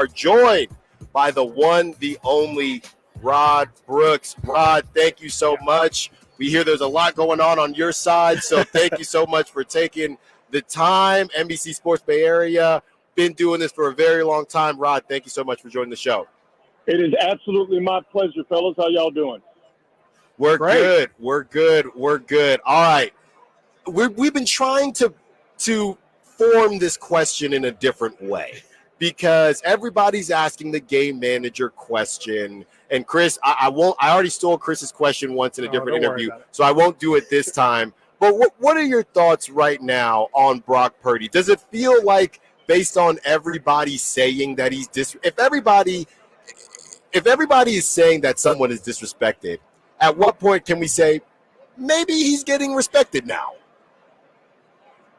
are joined by the one, the only Rod Brooks. Rod, thank you so much. We hear there's a lot going on your side, so thank you so much for taking the time. NBC Sports Bay Area, been doing this for a very long time. Rod, thank you so much for joining the show. It is absolutely my pleasure, fellas. How y'all doing? We're good. We're good. All right. We've been trying to form this question in a different way because everybody's asking the game manager question. And Chris, I already stole Chris's question once in a different interview, so I won't do it this time. But what are your thoughts right now on Brock Purdy? Does it feel like, based on everybody saying that he's if everybody is saying that someone is disrespected, at what point can we say maybe he's getting respected now?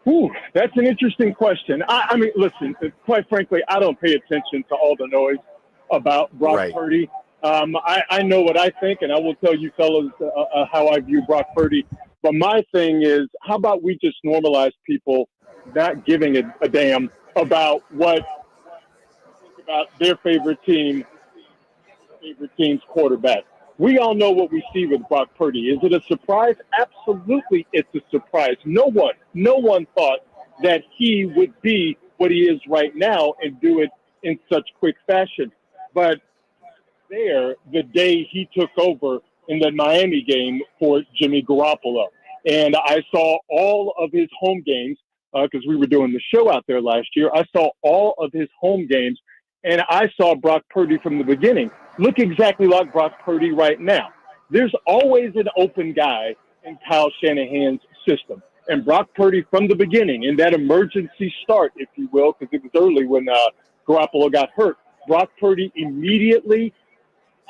Ooh, that's an interesting question. I mean, listen, quite frankly, I don't pay attention to all the noise about Brock Purdy. I know what I think, and I will tell you fellas how I view Brock Purdy. But my thing is, how about we just normalize people not giving a damn about about their favorite team's quarterback. We all know what we see with Brock Purdy. Is it a surprise? Absolutely, it's a surprise. No one thought that he would be what he is right now and do it in such quick fashion. But the day he took over in the Miami game for Jimmy Garoppolo, and I saw all of his home games because we were doing the show out there last year. I saw all of his home games, and I saw Brock Purdy from the beginning look exactly like Brock Purdy right now. There's always an open guy in Kyle Shanahan's system. And Brock Purdy from the beginning, in that emergency start, if you will, because it was early when Garoppolo got hurt, Brock Purdy immediately,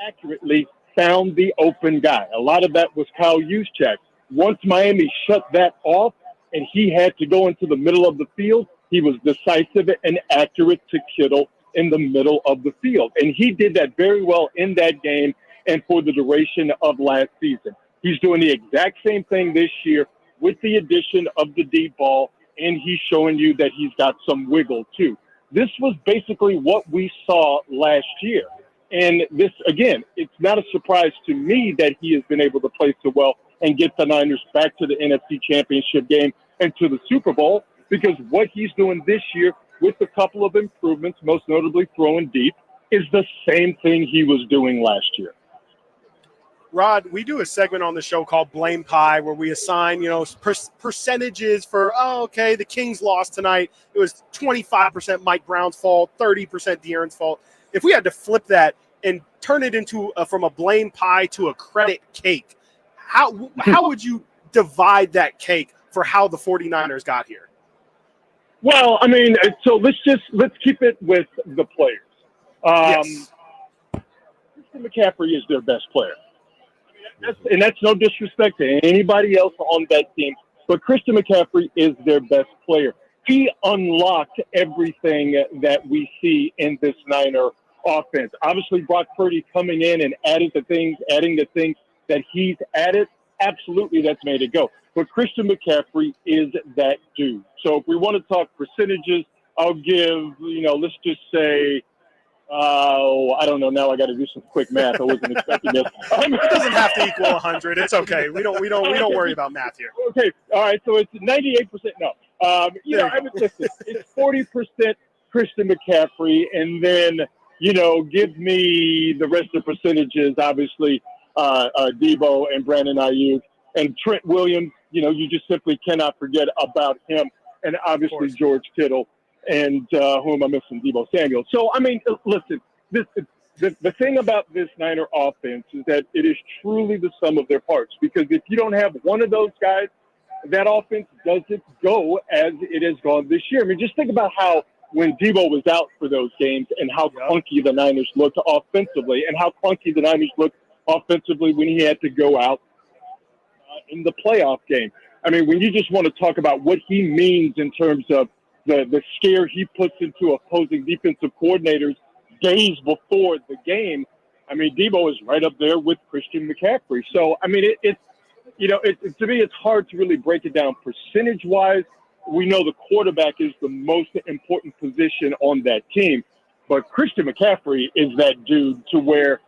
accurately found the open guy. A lot of that was Kyle Juszczyk. Once Miami shut that off and he had to go into the middle of the field, he was decisive and accurate to Kittle in the middle of the field. And he did that very well in that game and for the duration of last season. He's doing the exact same thing this year with the addition of the deep ball, and he's showing you that he's got some wiggle too. This was basically what we saw last year. And this, again, it's not a surprise to me that he has been able to play so well and get the Niners back to the NFC Championship game and to the Super Bowl, because what he's doing this year with a couple of improvements, most notably throwing deep, is the same thing he was doing last year. Rod, we do a segment on the show called Blame Pie where we assign, percentages for, the Kings lost tonight. It was 25% Mike Brown's fault, 30% De'Aaron's fault. If we had to flip that and turn it into from a blame pie to a credit cake, how would you divide that cake for how the 49ers got here? Well, I mean, so let's keep it with the players. Yes. Christian McCaffrey is their best player. And that's no disrespect to anybody else on that team, but Christian McCaffrey is their best player. He unlocked everything that we see in this Niner offense. Obviously, Brock Purdy coming in and adding the things that he's added, absolutely that's made it go. But Christian McCaffrey is that dude. So if we want to talk percentages, I'll give, let's just say, I don't know. Now I got to do some quick math. I wasn't expecting this. It doesn't have to equal 100. It's okay. We don't worry about math here. Okay. All right. So it's 98%. No. I would listen. It's 40% Christian McCaffrey, and then give me the rest of the percentages. Obviously, Debo and Brandon Ayuk and Trent Williams. You just simply cannot forget about him, and obviously George Kittle. And who am I missing? Debo Samuel. So, I mean, listen, the thing about this Niner offense is that it is truly the sum of their parts. Because if you don't have one of those guys, that offense doesn't go as it has gone this year. I mean, just think about how when Debo was out for those games and how clunky the Niners looked offensively and how clunky the Niners looked offensively when he had to go out in the playoff game. I mean, when you just want to talk about what he means in terms of the scare he puts into opposing defensive coordinators days before the game, I mean, Debo is right up there with Christian McCaffrey. So, I mean, to me, it's hard to really break it down percentage-wise. We know the quarterback is the most important position on that team. But Christian McCaffrey is that dude to where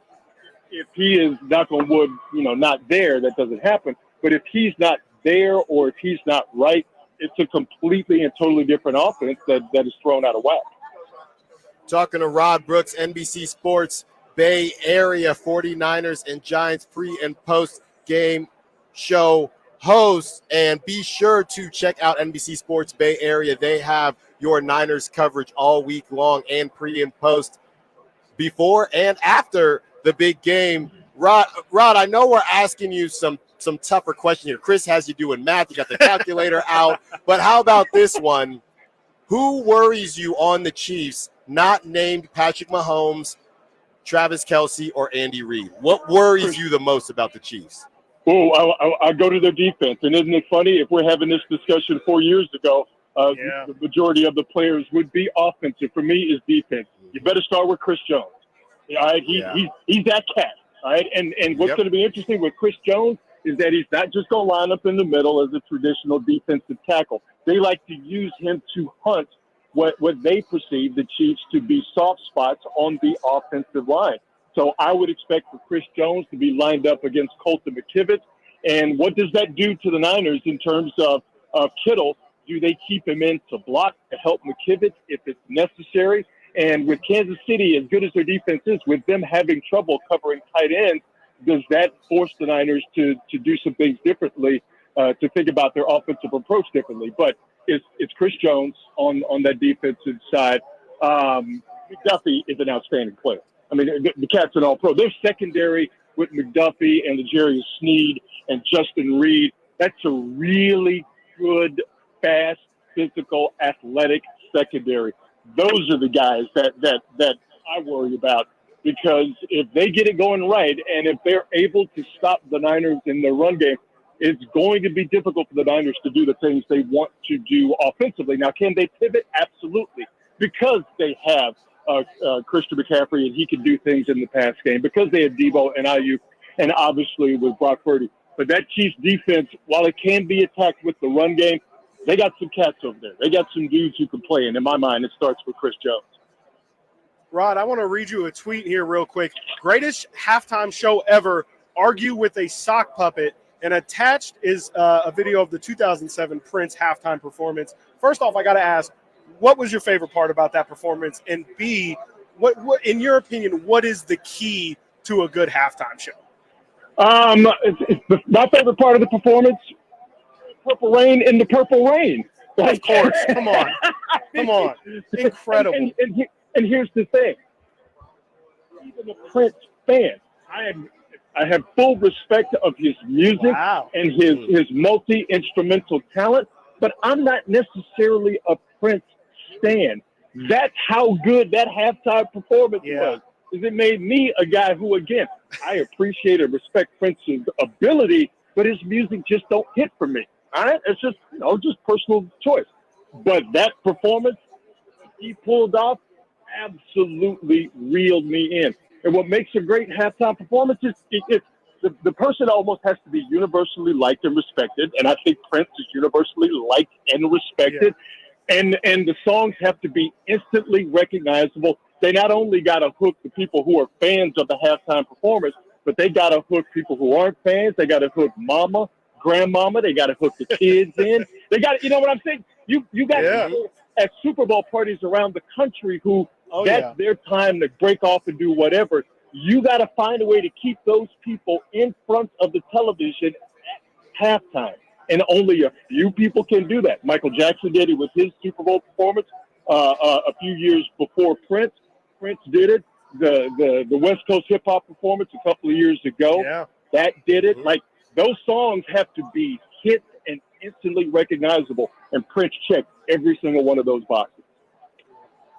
if he is, knock on wood, not there, that doesn't happen. But if he's not there or if he's not right, it's a completely and totally different offense that is thrown out of whack. Talking to Rod Brooks, NBC Sports Bay Area 49ers and Giants pre- and post-game show host. And be sure to check out NBC Sports Bay Area. They have your Niners coverage all week long and pre and post, before and after the big game. Rod, I know we're asking you some tougher questions here. Chris has you doing math. You got the calculator out. But how about this one? Who worries you on the Chiefs, not named Patrick Mahomes, Travis Kelce, or Andy Reid? What worries you the most about the Chiefs? Oh, I go to their defense. And isn't it funny? If we're having this discussion 4 years ago, the majority of the players would be offensive. For me, is defense. You better start with Chris Jones. All right, he's that cat. All right, and what's going to be interesting with Chris Jones is that he's not just going to line up in the middle as a traditional defensive tackle. They like to use him to hunt what they perceive the Chiefs to be soft spots on the offensive line. So I would expect for Chris Jones to be lined up against Colton McKivitz. And what does that do to the Niners in terms of Kittle? Do they keep him in to block, to help McKivitz if it's necessary? And with Kansas City, as good as their defense is, with them having trouble covering tight ends, does that force the Niners to do some things differently, to think about their offensive approach differently? But it's Chris Jones on that defensive side. McDuffie is an outstanding player. I mean, the cat's an all-pro. Their secondary with McDuffie and L'Jarius Sneed and Justin Reed, that's a really good, fast, physical, athletic secondary. Those are the guys that I worry about, because if they get it going right and if they're able to stop the Niners in their run game, it's going to be difficult for the Niners to do the things they want to do offensively. Now, can they pivot? Absolutely, because they have Christian McCaffrey and he can do things in the pass game, because they have Debo and Ayuk, and obviously with Brock Purdy. But that Chiefs defense, while it can be attacked with the run game, they got some cats over there. They got some dudes who can play, and in my mind, it starts with Chris Jones. Rod, I want to read you a tweet here real quick. Greatest halftime show ever, argue with a sock puppet, and attached is a video of the 2007 Prince halftime performance. First off, I got to ask, what was your favorite part about that performance? And B, what in your opinion, what is the key to a good halftime show? My favorite part of the performance, Purple Rain in the Purple Rain. Of course. Come on. Incredible. And here's the thing. Even a Prince fan, I have full respect of his music and his multi-instrumental talent, but I'm not necessarily a Prince stan. That's how good that halftime performance was. Is it made me a guy who, again, I appreciate and respect Prince's ability, but his music just don't hit for me. All right? It's just, just personal choice. But that performance he pulled off absolutely reeled me in. And what makes a great halftime performance is the person almost has to be universally liked and respected. And I think Prince is universally liked and respected. Yeah. And the songs have to be instantly recognizable. They not only got to hook the people who are fans of the halftime performance, but they got to hook people who aren't fans. They got to hook mama, grandmama. They got to hook the kids in. They got to, you know what I'm saying? You got people at Super Bowl parties around the country who that's their time to break off and do whatever. You got to find a way to keep those people in front of the television at halftime. And only a few people can do that. Michael Jackson did it with his Super Bowl performance a few years before Prince. Prince did it. The West Coast hip hop performance a couple of years ago, that did it. Like, those songs have to be hits and instantly recognizable. And Prince checked every single one of those boxes.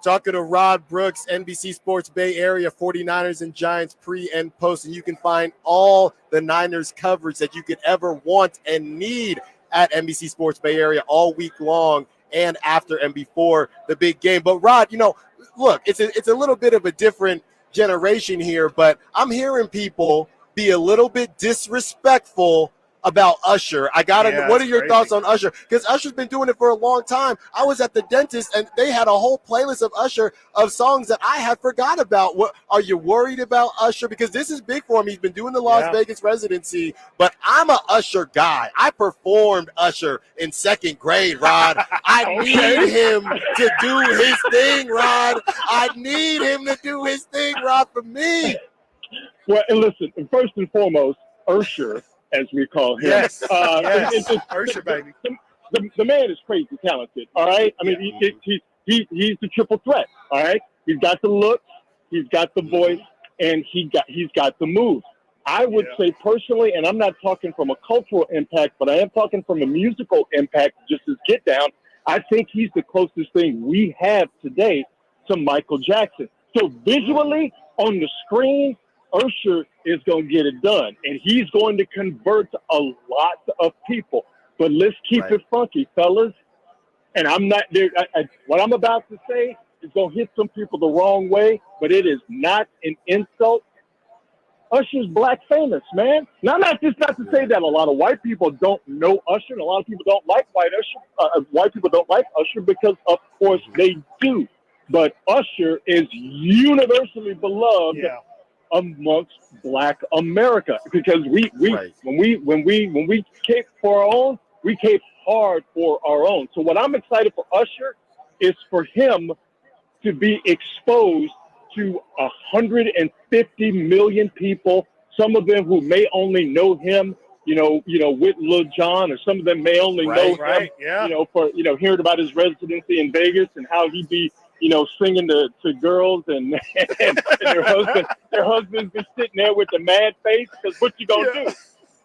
Talking to Rod Brooks, NBC Sports Bay Area 49ers and Giants pre and post. And you can find all the Niners coverage that you could ever want and need at NBC Sports Bay Area all week long and after and before the big game. But Rod, look, it's a little bit of a different generation here, but I'm hearing people be a little bit disrespectful about Usher. I got to Yeah, what are that's your crazy. thoughts on Usher? Because Usher's been doing it for a long time. I was at the dentist, and they had a whole playlist of Usher of songs that I had forgot about. What are you worried about Usher? Because this is big for him. He's been doing the Las Vegas residency, but I'm a Usher guy. I performed Usher in second grade, Rod. I need him to do his thing, Rod. I need him to do his thing, Rod, for me. Well, and listen, first and foremost, Usher, as we call him. Yes. It's Usher, baby. The man is crazy talented, all right? I mean, he's the triple threat, all right? He's got the looks, he's got the voice, and he's got the moves. I would say personally, and I'm not talking from a cultural impact, but I am talking from a musical impact, just as Get Down, I think he's the closest thing we have today to Michael Jackson. So visually, on the screen, Usher is going to get it done, and he's going to convert a lot of people. But let's keep it funky, fellas. And I'm not there. What I'm about to say is going to hit some people the wrong way, but it is not an insult. Usher's black famous, man. Now, not to say that a lot of white people don't know Usher, and a lot of people don't like white people don't like Usher because, of course, they do. But Usher is universally beloved amongst Black America because when we cape for our own, we cape hard for our own. So what I'm excited for Usher is for him to be exposed to 150 million people, some of them who may only know him, with Lil Jon, or some of them may only know him, for hearing about his residency in Vegas and how he be, singing to girls and their husbands be sitting there with the mad face because what you gonna do?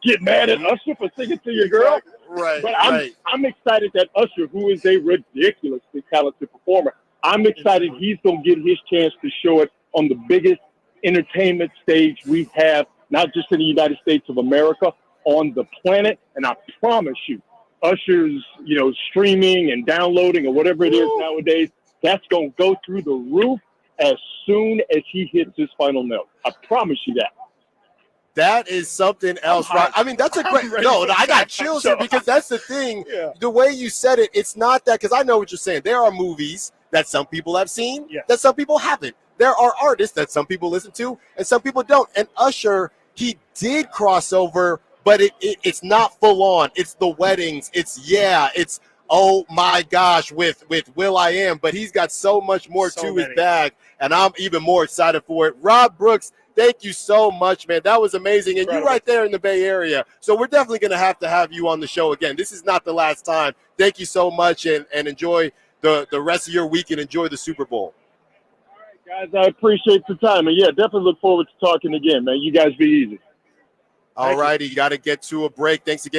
Get mad at Usher for singing to your girl? Right. But I'm excited that Usher, who is a ridiculously talented performer, I'm excited he's going to get his chance to show it on the biggest entertainment stage we have, not just in the United States of America, on the planet. And I promise you, Usher's, streaming and downloading or whatever it is nowadays, that's going to go through the roof as soon as he hits his final note. I promise you that. That is something else, right? I mean, that's a great. No, I got chills here because that's the thing. The way you said it, it's not that, because I know what you're saying. There are movies that some people have seen, that some people haven't. There are artists that some people listen to and some people don't. And Usher, he did cross over, but it's not full on. It's the weddings. It's oh my gosh with will.i.am, but he's got so much more to his bag, and I'm even more excited for it. Rod Brooks, thank you so much, man. That was amazing. And you're right there in the Bay Area. So we're definitely going to have you on the show again. This is not the last time. Thank you so much, and enjoy the rest of your week and enjoy the Super Bowl. All right, guys, I appreciate the time. And, definitely look forward to talking again, man. You guys be easy. All righty. You got to get to a break. Thanks again.